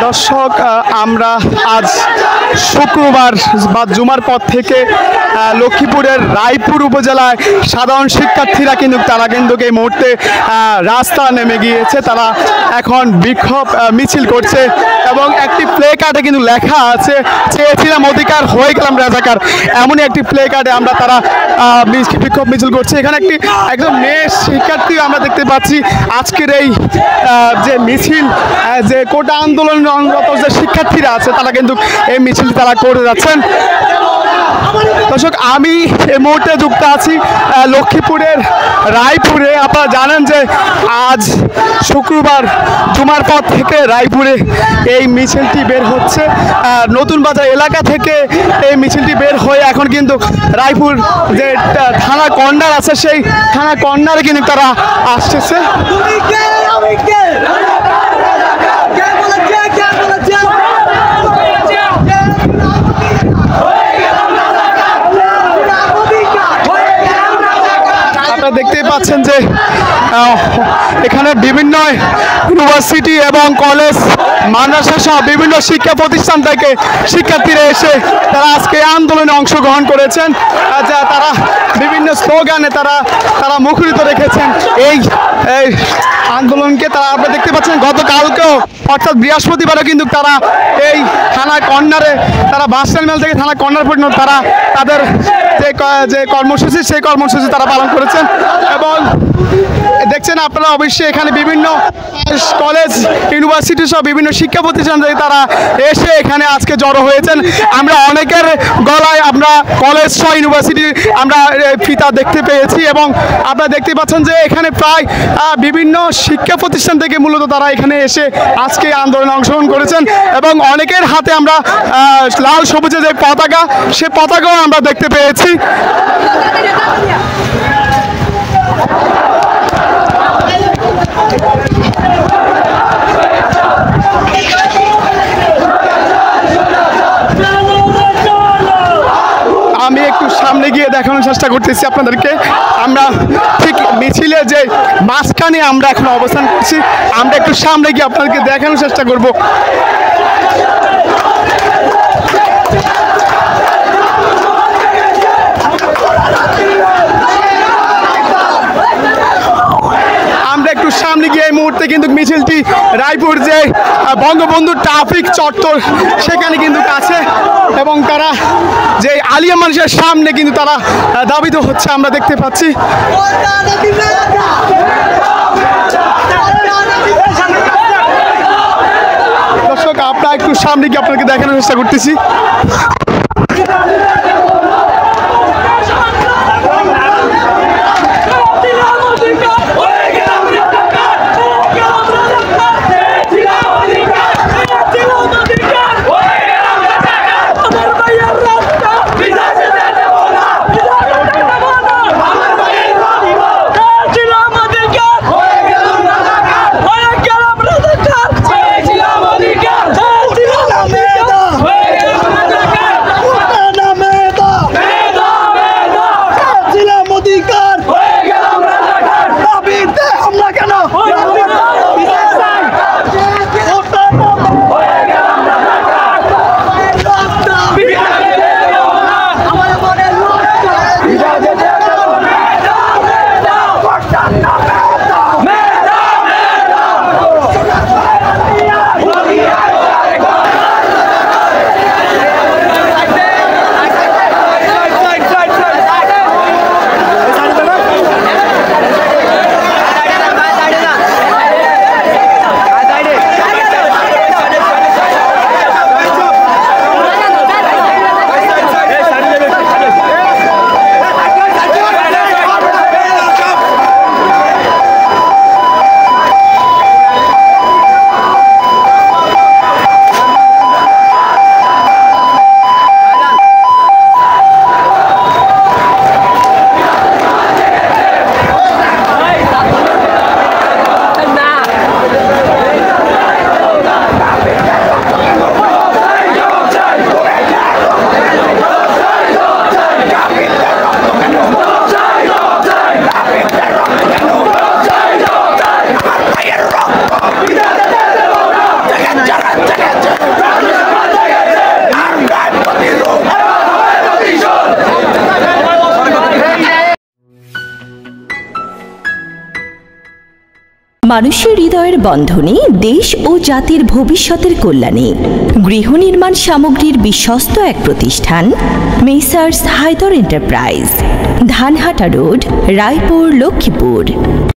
দর্শক আমরা আজ শুক্রবার বা জুমার পর থেকে লক্ষ্মীপুরের রায়পুর উপজেলায় সাধারণ শিক্ষার্থীরা কিন্তু তারা কিন্তু এই মুহূর্তে রাস্তা নেমে গিয়েছে। তারা এখন বিক্ষোভ মিছিল করছে এবং একটি প্লে কার্ডে কিন্তু লেখা আছে চেয়েছিলাম অধিকার হয়ে গেলাম রাজাকার, এমনই একটি প্লে কার্ডে আমরা তারা বিক্ষোভ মিছিল করছে। এখানে একটি একদম মেয়ে শিক্ষার্থী আমরা দেখতে পাচ্ছি। আজকের এই যে মিছিল যে কোটা আন্দোলনরত যে শিক্ষার্থীরা আছে তারা কিন্তু এই মিছিল তারা করে যাচ্ছেন। দর্শক আমি এই মুহূর্তে যুক্ত আছি লক্ষ্মীপুরের রায়পুরে। আপনারা জানেন যে আজ শুক্রবার জুমার পর থেকে রায়পুরে এই মিছিলটি বের হচ্ছে। নতুন বাজার এলাকা থেকে এই মিছিলটি বের হয়ে এখন কিন্তু রায়পুর যে থানা কর্নার আছে সেই থানা কর্নারে কিন্তু তারা আসতেছে। দেখতেই পাচ্ছেন যে এখানে বিভিন্ন ইউনিভার্সিটি এবং কলেজ মাদ্রাসা সহ বিভিন্ন শিক্ষা প্রতিষ্ঠান থেকে শিক্ষার্থীরা এসে তারা আজকে আন্দোলনে অংশগ্রহণ করেছেন। যা তারা বিভিন্ন স্লোগানে তারা মুখরিত রেখেছেন এই আন্দোলনকে। তারা আপনারা দেখতে পাচ্ছেন গতকালকেও অর্থাৎ বৃহস্পতিবারও কিন্তু তারা এই থানা কর্নারে তারা বাস টার্মিনাল থেকে থানা কর্নার পর্যন্ত তারা তাদের যে কর্মসূচি সেই কর্মসূচি তারা পালন করেছেন। এবং দেখছেন আপনারা অবশ্যই এখানে বিভিন্ন কলেজ ইউনিভার্সিটি সহ বিভিন্ন শিক্ষা প্রতিষ্ঠান থেকে তারা এসে এখানে আজকে জড়ো হয়েছেন। আমরা অনেকের গলায় আমরা কলেজ সহ ইউনিভার্সিটি আমরা ফিতা দেখতে পেয়েছি এবং আপনারা দেখতে পাচ্ছেন যে এখানে প্রায় বিভিন্ন শিক্ষা প্রতিষ্ঠান থেকে মূলত তারা এখানে এসে আজকে আন্দোলনে অংশগ্রহণ করেছেন এবং অনেকের হাতে আমরা লাল সবুজে যে পতাকা সে পতাকাও আমরা দেখতে পেয়েছি। আমি একটু সামনে গিয়ে দেখানোর চেষ্টা করতেছি আপনাদেরকে। আমরা ঠিক মিছিলে যে মাঝখানে আমরা এখন অবস্থান করছি, আমরা একটু সামনে গিয়ে আপনাদেরকে দেখানোর চেষ্টা করব। সামনে গিয়ে এই মুহূর্তে কিন্তু মিছিলটি রায়পুর যে বঙ্গবন্ধু ট্রাফিক চত্বর সেখানে কিন্তু আছে এবং তারা যে আলিয়া মানুষের সামনে কিন্তু তারা দাবিত হচ্ছে আমরা দেখতে পাচ্ছি। দর্শক আপনারা একটু সামনে গিয়ে আপনাকে দেখানোর চেষ্টা করতেছি। মানুষের হৃদয়ের বন্ধনে দেশ ও জাতির ভবিষ্যতের কল্যাণে গৃহ নির্মাণ সামগ্রীর বিশ্বস্ত এক প্রতিষ্ঠান Messrs Haidar Enterprise, Dhanhata Road, Raipur, Lakshmipur.